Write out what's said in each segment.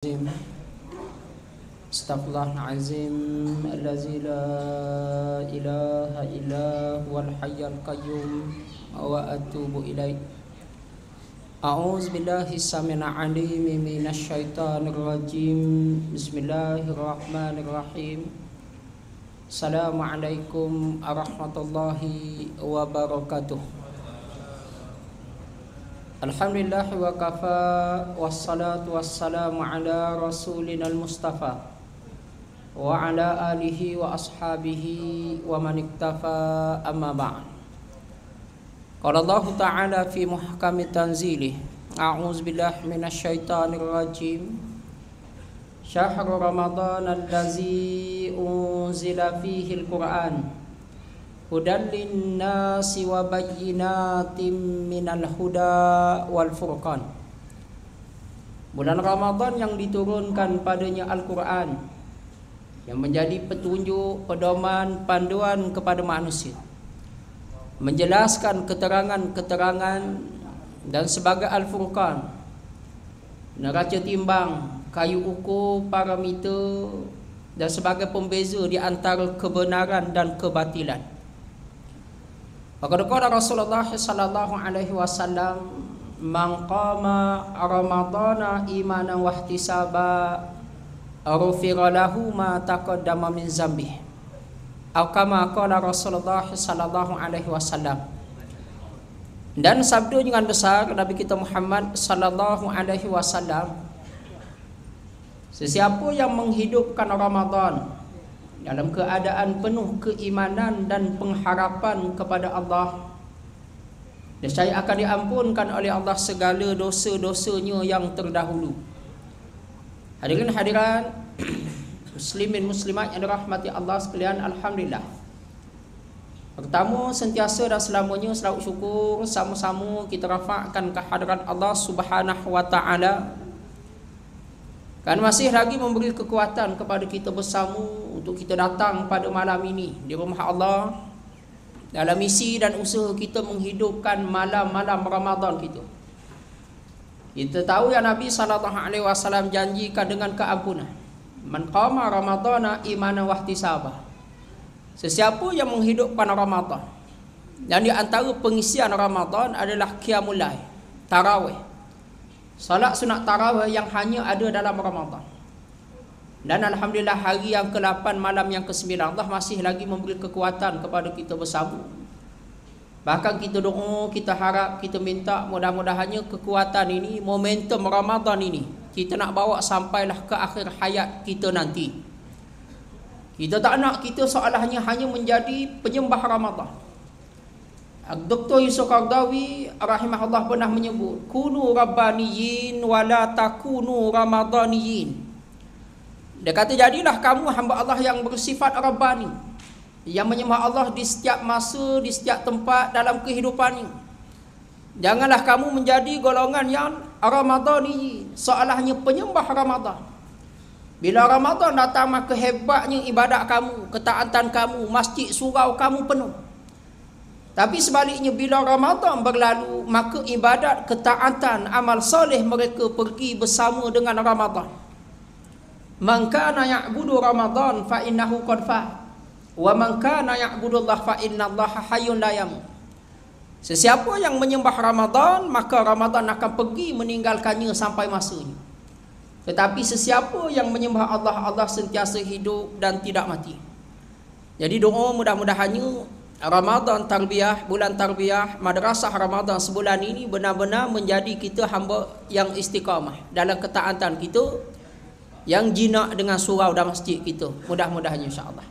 العظيم استغفر الله العظيم الذي لا إله إلا هو الحي القيوم وأتوب إليه. أعوذ بالله السميع العليم من الشيطان الرجيم. بسم الله الرحمن الرحيم. السلام عليكم ورحمة الله وبركاته. Alhamdulillah wa kafa, wassalatu wassalamu ala rasulina al-mustafa wa ala alihi wa ashabihi wa man iktafa, amma ba'd. Qala Allah ta'ala fi muhkami tanzilih, a'udzu billahi minasy syaithanir rajim. Syahrul Ramadan allazi unzila fihi al-Qur'an hudan linnasi wa bayyinatin minal huda wal furqan. Bulan Ramadan yang diturunkan padanya Al-Quran, yang menjadi petunjuk, pedoman, panduan kepada manusia, menjelaskan keterangan-keterangan dan sebagai Al-Furqan, neraca timbang, kayu ukur, parameter, dan sebagai pembeza di antara kebenaran dan kebatilan. Maka qala Rasulullah sallallahu alaihi wasallam, man qama ramadhana imanan wa ihtisaba ghufira lahu ma taqaddama min dzambihi. Atau kama qala Rasulullah sallallahu alaihi wasallam. Dan sabda dengan besar Nabi kita Muhammad sallallahu alaihi wasallam, sesiapa yang menghidupkan Ramadan dalam keadaan penuh keimanan dan pengharapan kepada Allah, nescaya akan diampunkan oleh Allah segala dosa-dosanya yang terdahulu. Hadirin hadirat muslimin muslimat yang dirahmati Allah sekalian, alhamdulillah. Pertama, sentiasa dan selamanya selawat syukur sama-sama kita rafakkan ke hadirat Allah Subhanahu wa taala, kan masih lagi memberi kekuatan kepada kita bersama untuk kita datang pada malam ini di rumah Allah dalam misi dan usaha kita menghidupkan malam-malam Ramadan kita. Kita tahu yang Nabi SAW janjikan dengan keampunan. Man qama ramadhana imanan wa ihtisaba. Sesiapa yang menghidupkan Ramadan, dan di antara pengisian Ramadan adalah qiyamul lail, tarawih, salat sunat tarawih yang hanya ada dalam Ramadan. Dan alhamdulillah hari yang ke-8 malam yang ke-9 Allah masih lagi memberi kekuatan kepada kita bersama. Bahkan kita doa, kita harap, kita minta mudah-mudahannya kekuatan ini, momentum Ramadan ini kita nak bawa sampailah ke akhir hayat kita nanti. Kita tak nak kita seolahnya hanya menjadi penyembah Ramadan. Dr. Yusuf Qaradawi rahimahullah pernah menyebut, kunu rabbaniyin wala takunu ramadaniyin. Dia kata, jadilah kamu hamba Allah yang bersifat rabbani, yang menyembah Allah di setiap masa, di setiap tempat dalam kehidupan ini. Janganlah kamu menjadi golongan yang ramadaniyin, seolahnya penyembah Ramadan. Bila Ramadan datang, maka hebatnya ibadat kamu, ketaatan kamu, masjid surau kamu penuh. Tapi sebaliknya, bila Ramadan berlalu, maka ibadat, ketaatan, amal soleh mereka pergi bersama dengan Ramadan. Man kana ya'budu Ramadan fa innahu qad fa, wa man kana ya'budu Allah fa innallaha hayyun la yamut. Sesiapa yang menyembah Ramadan, maka Ramadan akan pergi meninggalkannya sampai masanya. Tetapi sesiapa yang menyembah Allah, Allah sentiasa hidup dan tidak mati. Jadi doa mudah-mudahannya Ramadan tarbiyah, bulan tarbiyah, madrasah Ramadan sebulan ini benar-benar menjadi kita hamba yang istiqamah dalam ketaatan kita, yang jinak dengan surau dan masjid kita. Mudah-mudahan insya-Allah.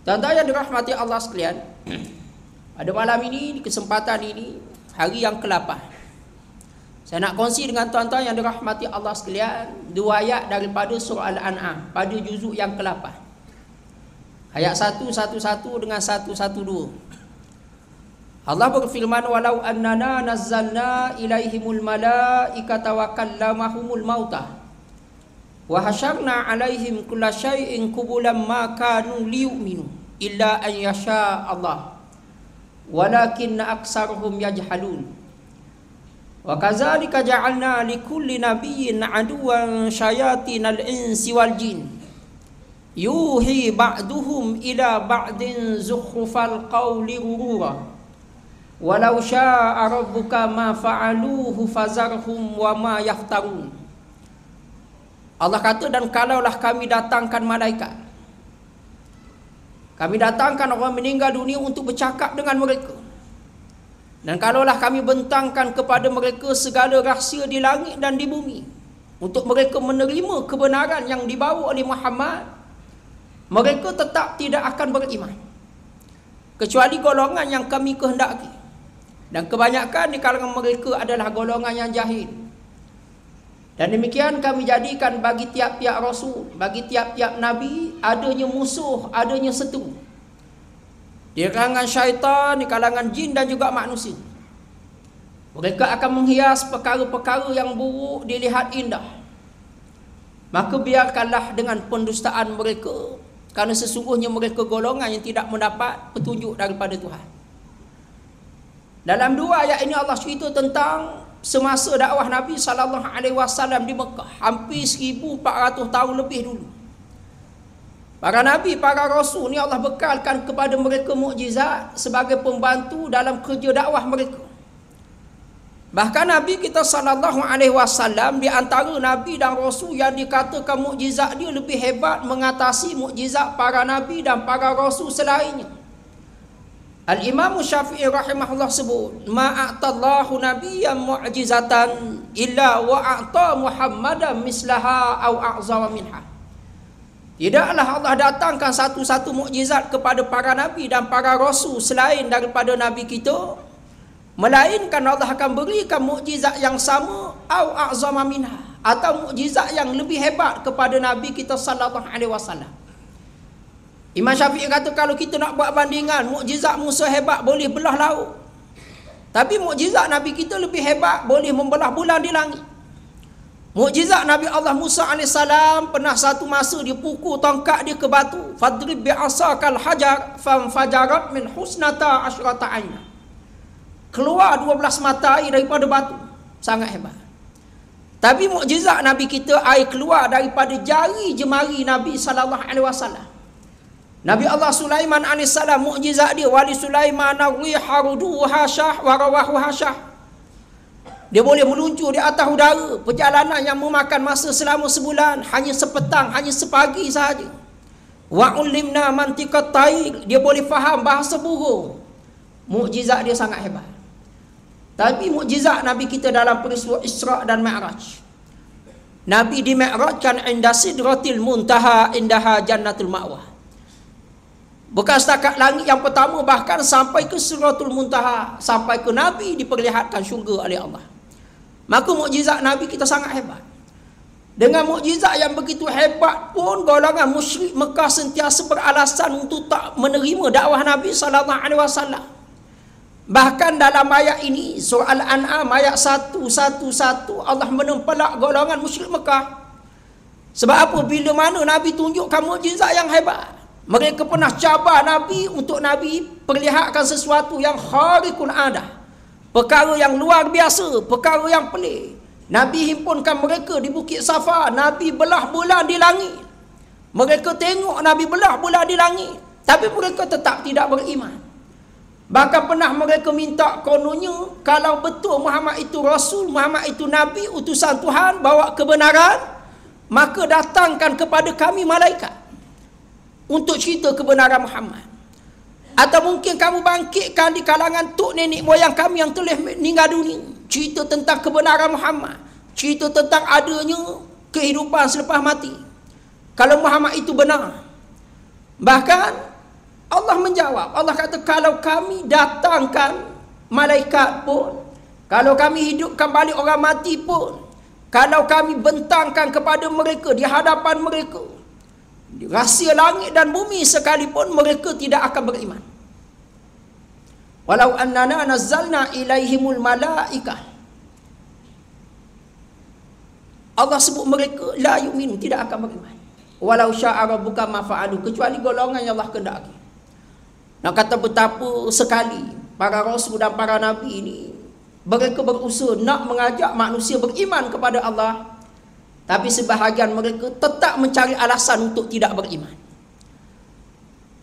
Tuan-tuan yang dirahmati Allah sekalian, pada malam ini, di kesempatan ini, hari yang ke-8, saya nak kongsi dengan tuan-tuan yang dirahmati Allah sekalian dua ayat daripada surah Al-An'am pada juzuk yang ke-8. Ayat 111 dengan 112. Allah berfirman, walau annana nazzalna ilaihimul malaikata wa kallamahumul mauta wa hasyarna alaihim kulla syai'in qubulan ma kanu liyu'minu illa an yasha Allah walakinna aksaruhum yajhalun. Wa kadzalika ja'alna likulli nabiyyin aduwan syayatinal insi wal jin yuhi ba'duhum ila ba'din zukhrufal qawli ghurura walau syaa rabbuka ma fa'aluhu fazarhum wa ma yaftarun. Allah kata, dan kalaulah kami datangkan malaikat, kami datangkan orang meninggal dunia untuk bercakap dengan mereka, dan kalaulah kami bentangkan kepada mereka segala rahsia di langit dan di bumi untuk mereka menerima kebenaran yang dibawa oleh Muhammad, mereka tetap tidak akan beriman kecuali golongan yang kami kehendaki, dan kebanyakan di kalangan mereka adalah golongan yang jahil. Dan demikian kami jadikan bagi tiap-tiap rasul, bagi tiap-tiap nabi, adanya musuh, adanya seteru di kalangan syaitan, di kalangan jin dan juga manusia. Mereka akan menghias perkara-perkara yang buruk dilihat indah. Maka biarkanlah dengan pendustaan mereka, kerana sesungguhnya mereka golongan yang tidak mendapat petunjuk daripada Tuhan. Dalam dua ayat ini Allah cerita tentang semasa dakwah Nabi SAW di Mekah, hampir 1400 tahun lebih dulu. Para nabi, para rasul ni Allah bekalkan kepada mereka mukjizat sebagai pembantu dalam kerja dakwah mereka. Bahkan Nabi kita SAW di antara nabi dan rasul yang dikatakan mukjizat dia lebih hebat mengatasi mukjizat para nabi dan para rasul selainnya. Al-Imam Syafi'i rahimahullah sebut, ma'atallahu nabiyyan mu'jizatan illa wa'ata Muhammadan mislaha au a'zama minha. Tidaklah Allah datangkan satu-satu mukjizat kepada para nabi dan para rasul selain daripada nabi kita, melainkan Allah akan berikan mukjizat yang sama au a'zama minha, atau mukjizat yang lebih hebat kepada nabi kita sallallahu alaihi wasallam. Imam Syafi'i kata, kalau kita nak buat bandingan, mukjizat Musa hebat boleh belah laut, tapi mukjizat nabi kita lebih hebat, boleh membelah bulan di langit. Mukjizat Nabi Allah Musa AS pernah satu masa dia pukul tongkat dia ke batu, fadrib bi'asakal hajar fanfajarat min husnata asyrata aina, keluar 12 mata air daripada batu. Sangat hebat. Tapi mukjizat Nabi kita, air keluar daripada jari jemari Nabi SAW. Nabi Allah Sulaiman AS, mukjizat dia, wali Sulaiman harudu hasyah warawahu hasyah, dia boleh meluncur di atas udara, perjalanan yang memakan masa selama sebulan, hanya sepetang, hanya sepagi sahaja. Wa ulimna mantiqat tayr, dia boleh faham bahasa burung. Mukjizat dia sangat hebat. Tapi mukjizat Nabi kita dalam peristiwa Isra' dan Mi'raj, Nabi di Mi'rajkan inda sidratil muntaha indaha jannatul ma'wah. Bukan setakat langit yang pertama, bahkan sampai ke Sidratul Muntaha, sampai ke Nabi diperlihatkan syurga oleh Allah. Maka mukjizat Nabi kita sangat hebat. Dengan mukjizat yang begitu hebat pun, golongan musyrik Mekah sentiasa beralasan untuk tak menerima dakwah Nabi SAW. Bahkan dalam ayat ini, surah Al-An'am ayat 111, Allah menempelak golongan musyrik Mekah. Sebab apa? Bila mana Nabi tunjukkan mukjizat yang hebat, mereka pernah cabar Nabi untuk Nabi perlihatkan sesuatu yang khariqul adah, perkara yang luar biasa, perkara yang pelik. Nabi himpunkan mereka di Bukit Safa, Nabi belah bulan di langit. Mereka tengok Nabi belah bulan di langit, tapi mereka tetap tidak beriman. Bahkan pernah mereka minta, kononnya kalau betul Muhammad itu Rasul, Muhammad itu Nabi, utusan Tuhan, bawa kebenaran, maka datangkan kepada kami malaikat untuk cerita kebenaran Muhammad. Atau mungkin kamu bangkitkan di kalangan tok nenek moyang kami yang telah meninggal dunia, cerita tentang kebenaran Muhammad, cerita tentang adanya kehidupan selepas mati, kalau Muhammad itu benar. Bahkan Allah menjawab, Allah kata, kalau kami datangkan malaikat pun, kalau kami hidupkan balik orang mati pun, kalau kami bentangkan kepada mereka di hadapan mereka rahsia langit dan bumi sekalipun, mereka tidak akan beriman. Walau annana nazzalna ilaihimul malaikah, Allah sebut mereka la yu'minu, tidak akan beriman. Walau syaa rabbuka ma fa'alu, kecuali golongan yang Allah kehendaki. Nak kata betapa sekali para rasul dan para nabi ini mereka berusaha nak mengajak manusia beriman kepada Allah, tapi sebahagian mereka tetap mencari alasan untuk tidak beriman.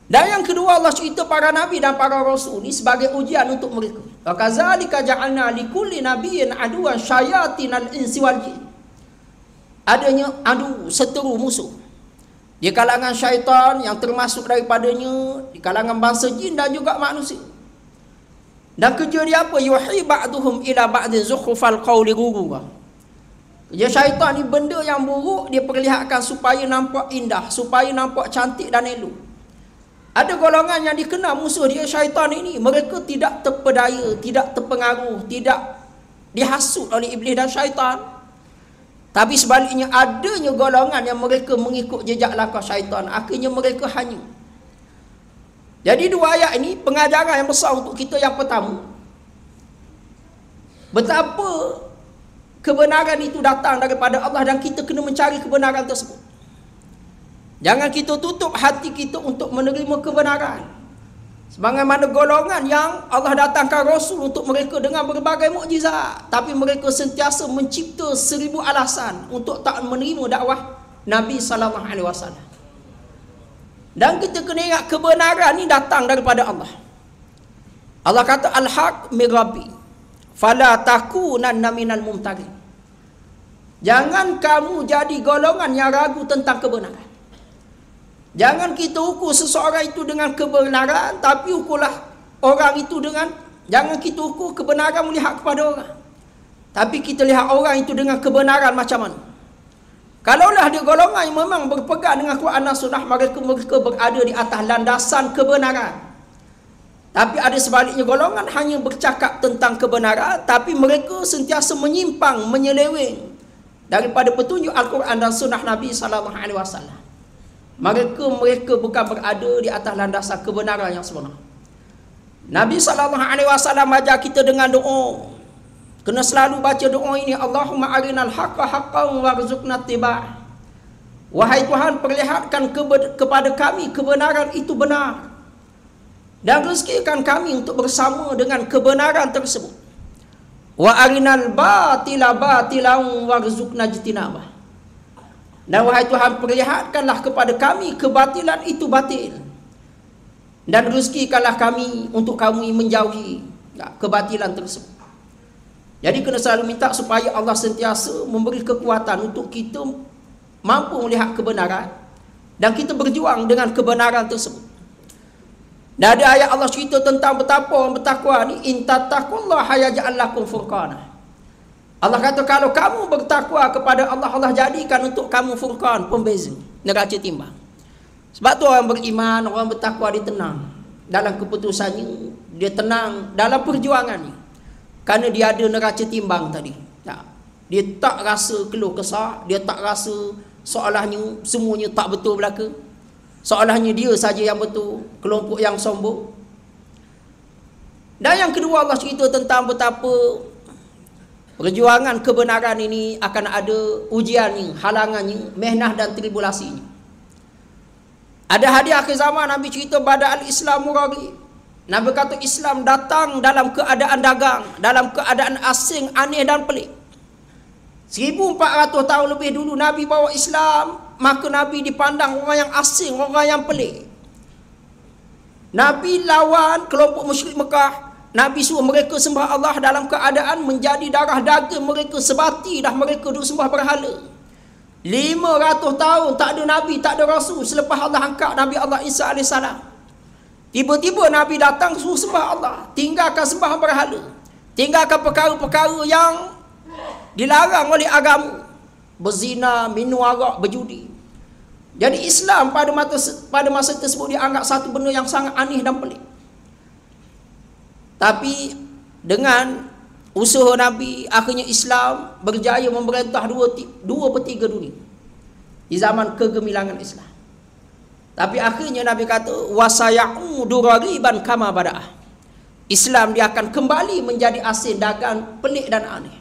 Dan yang kedua, Allah cerita para nabi dan para rasul ni sebagai ujian untuk mereka. Wa kadzalika ja'alna likulli nabiyyin aduwan syayatinal insi wal jin. Adanya adu, seteru, musuh di kalangan syaitan yang termasuk daripadanya di kalangan bangsa jin dan juga manusia. Dan kerja dia apa? Yuhi ba'duhum ila ba'din zukhrufal qawli ghurura. Kerja syaitan ni benda yang buruk dia perlihatkan supaya nampak indah, supaya nampak cantik dan elok. Ada golongan yang dikenal musuh dia syaitan ini, mereka tidak terpedaya, tidak terpengaruh, tidak dihasut oleh iblis dan syaitan. Tapi sebaliknya adanya golongan yang mereka mengikut jejak langkah syaitan, akhirnya mereka hanyut. Jadi dua ayat ini pengajaran yang besar untuk kita. Yang pertama, betapa kebenaran itu datang daripada Allah dan kita kena mencari kebenaran tersebut. Jangan kita tutup hati kita untuk menerima kebenaran. Sebagaimana golongan yang Allah datangkan Rasul untuk mereka dengan berbagai mukjizat, tapi mereka sentiasa mencipta 1000 alasan untuk tak menerima dakwah Nabi SAW. Dan kita kena ingat kebenaran ni datang daripada Allah. Allah kata al-haq min rabbi fala takunanna minal mumtarin. Jangan kamu jadi golongan yang ragu tentang kebenaran. Jangan kita ukur seseorang itu dengan kebenaran, tapi ukurlah orang itu dengan, jangan kita ukur kebenaran melihat kepada orang, tapi kita lihat orang itu dengan kebenaran macam mana. Kalaulah dia golongan yang memang berpegang dengan Quran dan Sunnah, mereka berada di atas landasan kebenaran. Tapi ada sebaliknya golongan hanya bercakap tentang kebenaran, tapi mereka sentiasa menyimpang, menyeleweng daripada petunjuk Al-Quran dan Sunnah Nabi SAW. Mereka bukan berada di atas landasan kebenaran yang sebenar. Nabi SAW ajar kita dengan doa. Kena selalu baca doa ini. Allahumma arinal haqqa haqqan warzuqna tiba'ah. Wahai Tuhan, perlihatkan kepada kami kebenaran itu benar, dan rezekikan kami untuk bersama dengan kebenaran tersebut. Wa arinal batila batilan warzuqna jtinabah. Dan wahai Tuhan, perlihatkanlah kepada kami kebatilan itu batil, dan rezekikanlah kami untuk kami menjauhi kebatilan tersebut. Jadi kena selalu minta supaya Allah sentiasa memberi kekuatan untuk kita mampu melihat kebenaran dan kita berjuang dengan kebenaran tersebut. Dan ada ayat Allah cerita tentang betapa orang bertakwa ni, in tattaqullaha yaj'al lakum furqana. Allah kata kalau kamu bertakwa kepada Allah, Allah jadikan untuk kamu furqan, pembeza, neraca timbang. Sebab tu orang beriman, orang bertakwa dia tenang dalam keputusannya, dia tenang dalam perjuangannya, kerana dia ada neraca timbang tadi. Dia tak rasa keluh kesah, dia tak rasa seolahnya semuanya tak betul belaka, seolahnya dia saja yang betul, kelompok yang sombong. Dan yang kedua, Allah cerita tentang betapa perjuangan kebenaran ini akan ada ujiannya, halangannya, mehnah dan tribulasinya. Ada hadis akhir zaman, Nabi cerita bada'al Islamu ragib. Nabi kata Islam datang dalam keadaan dagang, dalam keadaan asing, aneh dan pelik. 1400 tahun lebih dulu Nabi bawa Islam, maka Nabi dipandang orang yang asing, orang yang pelik. Nabi lawan kelompok musyrik Mekah. Nabi suruh mereka sembah Allah dalam keadaan menjadi darah daging mereka sebati dah mereka duk sembah berhala. 500 tahun tak ada Nabi, tak ada Rasul selepas Allah angkat Nabi Allah Isa AS. Tiba-tiba Nabi datang suruh sembah Allah, tinggalkan sembah berhala, tinggalkan perkara-perkara yang dilarang oleh agama, berzina, minum arak, berjudi. Jadi Islam pada masa tersebut dianggap satu benda yang sangat aneh dan pelik. Tapi dengan usaha Nabi, akhirnya Islam berjaya memerintah 2/3 dunia di zaman kegemilangan Islam. Tapi akhirnya Nabi kata wasayaudu ghariban kama bada'ah. Islam dia akan kembali menjadi asing, dagang, pelik dan aneh.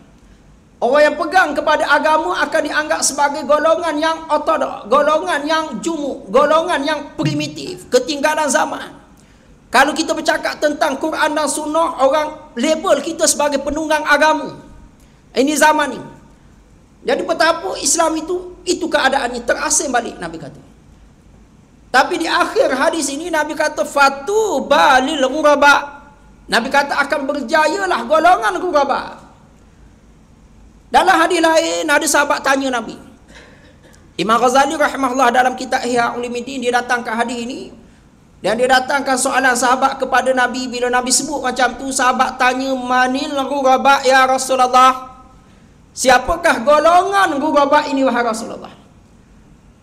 Orang yang pegang kepada agama akan dianggap sebagai golongan yang ortodok, golongan yang jumuk, golongan yang primitif, ketinggalan zaman. Kalau kita bercakap tentang Quran dan Sunnah, orang label kita sebagai penunggang agama. Ini zaman ni. Jadi betapa Islam itu keadaannya terasing balik, Nabi kata. Tapi di akhir hadis ini Nabi kata fatu balil ghuraba. Nabi kata akan berjayalah golongan ghuraba. Dalam hadis lain ada sahabat tanya Nabi. Imam Ghazali rahimahullah dalam kitab Ihya Ulumuddin dia datangkan hadis ini. Dan dia datangkan soalan sahabat kepada Nabi. Bila Nabi sebut macam tu, sahabat tanya, manil ghuraba ya Rasulullah? Siapakah golongan ghuraba ini wahai Rasulullah?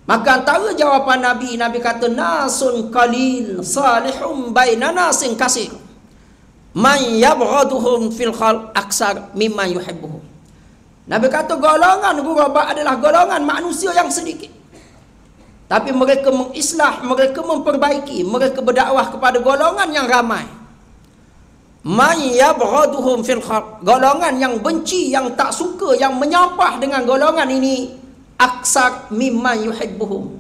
Maka antara jawapan Nabi, Nabi kata, nasun qalil salihum baina nasin kasir. Man yabghaduhum fil khalq aksar mimman yuhibbuhum. Nabi kata golongan ghuraba adalah golongan manusia yang sedikit. Tapi mereka mengislah, mereka memperbaiki, mereka berdakwah kepada golongan yang ramai. Man yabghaduhum fil khalq, golongan yang benci, yang tak suka, yang menyampah dengan golongan ini, aksar mimman yuhibbuhum,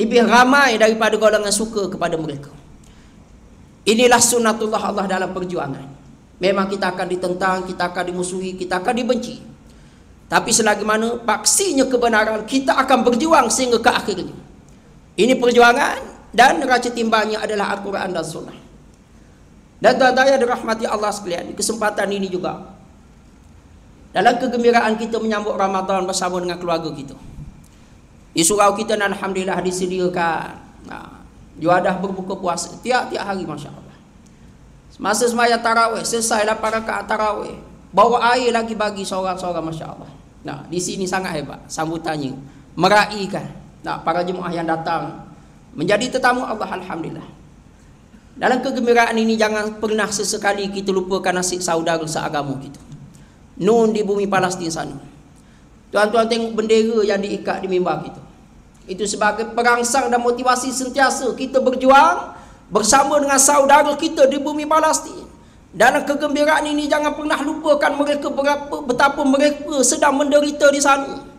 lebih ramai daripada golongan suka kepada mereka. Inilah sunnatullah Allah dalam perjuangan. Memang kita akan ditentang, kita akan dimusuhi, kita akan dibenci. Tapi selagi mana paksinya kebenaran, kita akan berjuang sehingga ke akhirnya. Ini perjuangan dan neraca timbangnya adalah Al-Quran dan Sunnah. Dan tuan-tuan yang dirahmati Allah sekalian, di kesempatan ini juga, dalam kegembiraan kita menyambut Ramadan bersama dengan keluarga kita, di surau kita alhamdulillah disediakan juadah berbuka puasa tiap-tiap hari, Masya Allah. Semasa sembahyang tarawih, selesai 8 rakaat tarawih, bawa air lagi bagi seorang-seorang, Masya Allah. Nah, di sini sangat hebat sambutannya, meraihkan para jemaah yang datang menjadi tetamu Allah, alhamdulillah. Dalam kegembiraan ini jangan pernah sesekali kita lupakan nasib saudara seagama kita. Nun di bumi Palestin sana. Tuan-tuan tengok bendera yang diikat di mimbar kita. Itu sebagai perangsang dan motivasi sentiasa kita berjuang bersama dengan saudara kita di bumi Palestin. Dalam kegembiraan ini jangan pernah lupakan mereka betapa mereka sedang menderita di sana.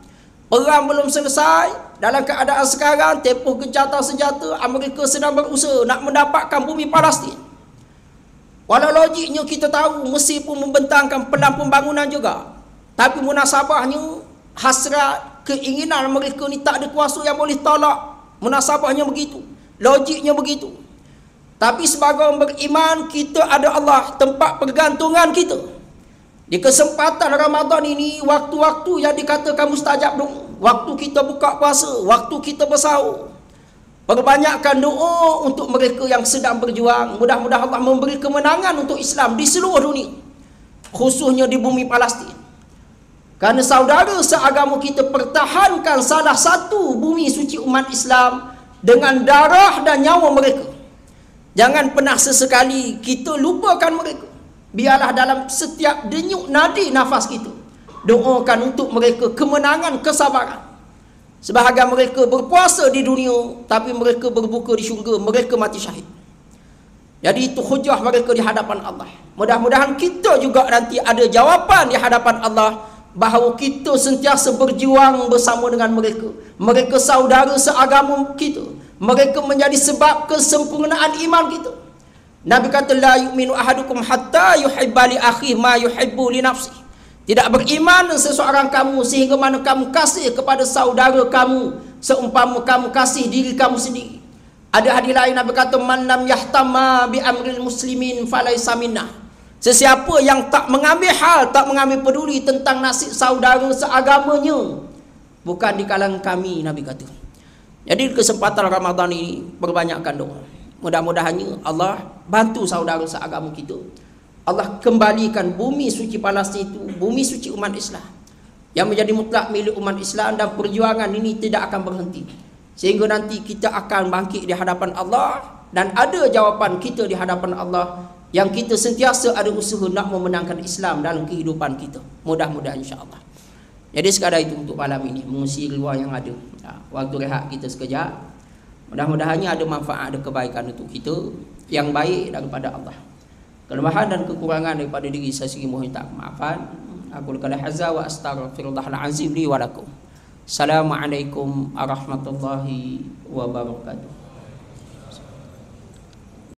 Perang belum selesai, dalam keadaan sekarang tempoh gencatan senjata, Amerika sedang berusaha nak mendapatkan bumi Palestin. Walau logiknya kita tahu Mesir pun membentangkan pelan pembangunan juga, tapi munasabahnya hasrat keinginan mereka ni tak ada kuasa yang boleh tolak. Munasabahnya begitu, logiknya begitu. Tapi sebagai orang beriman, kita ada Allah tempat pergantungan kita. Di kesempatan Ramadan ini, waktu-waktu yang dikatakan mustajab doa, waktu kita buka puasa, waktu kita bersahur, perbanyakkan doa untuk mereka yang sedang berjuang. Mudah-mudahan Allah memberi kemenangan untuk Islam di seluruh dunia, khususnya di bumi Palestin. Kerana saudara seagama kita pertahankan salah satu bumi suci umat Islam dengan darah dan nyawa mereka. Jangan pernah sesekali kita lupakan mereka. Biarlah dalam setiap denyut nadi nafas kita doakan untuk mereka kemenangan, kesabaran. Sebahagian mereka berpuasa di dunia, tapi mereka berbuka di syurga, mereka mati syahid. Jadi itu hujah mereka di hadapan Allah. Mudah-mudahan kita juga nanti ada jawapan di hadapan Allah, bahawa kita sentiasa berjuang bersama dengan mereka. Mereka saudara seagama kita. Mereka menjadi sebab kesempurnaan iman kita. Nabi kata, la yu'minu ahadukum hatta yuhibba li akhihi ma yuhibbu li nafsihi. Tidak beriman seseorang kamu sehingga mana kamu kasih kepada saudara kamu seumpama kamu kasih diri kamu sendiri. Ada hadis lain Nabi kata, man lam yahtama bi amril muslimin falaysa minnah. Sesiapa yang tak mengambil hal, tak mengambil peduli tentang nasib saudara seagamanya, bukan di kalangan kami, Nabi kata. Jadi kesempatan Ramadan ini perbanyakkan doa. Mudah-mudahannya Allah bantu saudara seagama kita. Allah kembalikan bumi suci Palestin itu, bumi suci umat Islam, yang menjadi mutlak milik umat Islam, dan perjuangan ini tidak akan berhenti. Sehingga nanti kita akan bangkit di hadapan Allah, dan ada jawapan kita di hadapan Allah, yang kita sentiasa ada usaha nak memenangkan Islam dalam kehidupan kita. Mudah-mudahan insya-Allah. Jadi sekadar itu untuk malam ini, mengisi ruang yang ada. Waktu rehat kita sekejap. Mudah-mudahannya ada manfaat, ada kebaikan untuk kita, yang baik daripada Allah. Kelemahan dan kekurangan daripada diri saya sendiri mohon tak maafan. Aku qala hadza wa astaghfirullahal azim li wa lakum. Assalamualaikum warahmatullahi wabarakatuh.